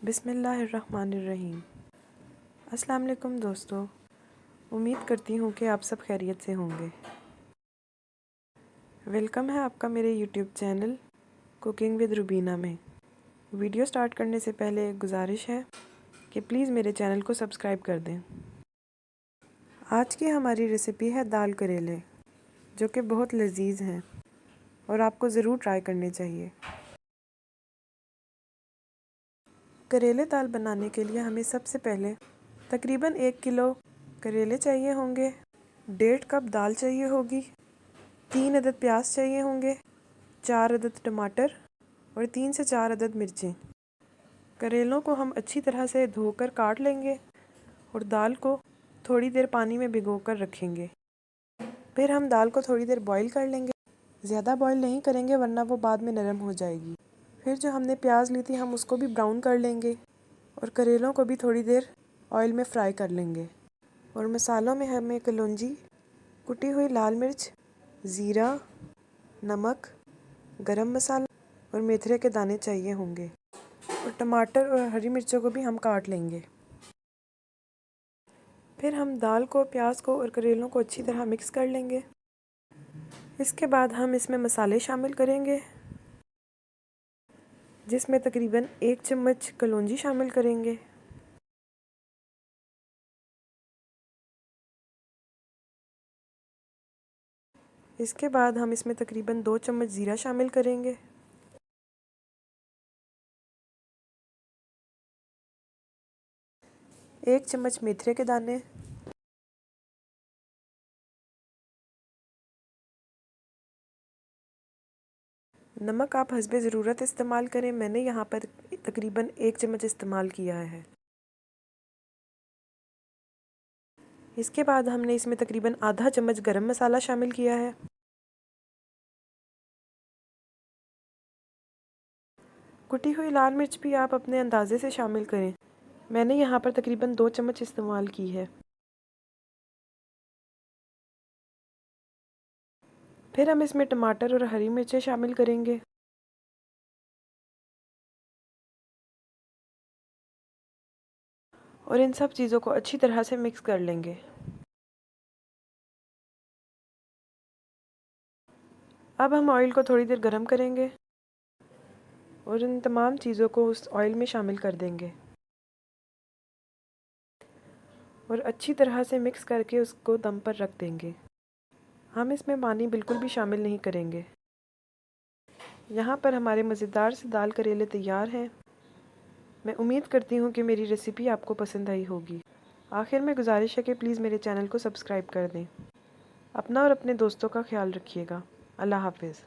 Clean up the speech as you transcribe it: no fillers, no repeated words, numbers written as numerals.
बिस्मिल्लाहिर्रहमानिर्रहीम। अस्सलाम वालेकुम दोस्तों, उम्मीद करती हूँ कि आप सब खैरियत से होंगे। वेलकम है आपका मेरे YouTube channel cooking with Rubina में। वीडियो स्टार्ट करने से पहले एक गुजारिश है कि प्लीज़ मेरे चैनल को सब्सक्राइब कर दें। आज की हमारी रेसिपी है दाल करेले, जो कि बहुत लजीज हैं और आपको ज़रूर ट्राई करने चाहिए। करेले दाल बनाने के लिए हमें सबसे पहले तकरीबन 1 किलो करेले चाहिए होंगे, 1.5 कप दाल चाहिए होगी, 3 अदद प्याज चाहिए होंगे, 4 अदद टमाटर और 3 से 4 अदद मिर्चें। करेलों को हम अच्छी तरह से धोकर काट लेंगे और दाल को थोड़ी देर पानी में भिगोकर रखेंगे। फिर हम दाल को थोड़ी देर बॉईल कर लेंगे। ज़्यादा बॉईल नहीं करेंगे वरना वो बाद में नरम हो जाएगी। फिर जो हमने प्याज ली थी हम उसको भी ब्राउन कर लेंगे और करेलों को भी थोड़ी देर ऑयल में फ्राई कर लेंगे। और मसालों में हमें कलौंजी, कुटी हुई लाल मिर्च, ज़ीरा, नमक, गरम मसाला और मेथरे के दाने चाहिए होंगे। और टमाटर और हरी मिर्चों को भी हम काट लेंगे। फिर हम दाल को, प्याज को और करेलों को अच्छी तरह मिक्स कर लेंगे। इसके बाद हम इसमें मसाले शामिल करेंगे, जिसमें तकरीबन 1 चम्मच कलौंजी शामिल करेंगे, इसके बाद हम इसमें तकरीबन 2 चम्मच ज़ीरा शामिल करेंगे, 1 चम्मच मेथरे के दाने, नमक आप हस्बे ज़रूरत इस्तेमाल करें। मैंने यहाँ पर तकरीबन 1 चम्मच इस्तेमाल किया है। इसके बाद हमने इसमें तकरीबन आधा चम्मच गरम मसाला शामिल किया है। कुटी हुई लाल मिर्च भी आप अपने अंदाजे से शामिल करें। मैंने यहाँ पर तकरीबन 2 चम्मच इस्तेमाल की है। फिर हम इसमें टमाटर और हरी मिर्चें शामिल करेंगे। और इन सब चीज़ों को अच्छी तरह से मिक्स कर लेंगे। अब हम ऑयल को थोड़ी देर गरम करेंगे और इन तमाम चीज़ों को उस ऑयल में शामिल कर देंगे और अच्छी तरह से मिक्स करके उसको दम पर रख देंगे। हम इसमें पानी बिल्कुल भी शामिल नहीं करेंगे। यहाँ पर हमारे मज़ेदार से दाल करेले तैयार हैं। मैं उम्मीद करती हूँ कि मेरी रेसिपी आपको पसंद आई होगी। आखिर में गुजारिश है कि प्लीज़ मेरे चैनल को सब्सक्राइब कर दें। अपना और अपने दोस्तों का ख्याल रखिएगा। अल्लाह हाफ़िज़।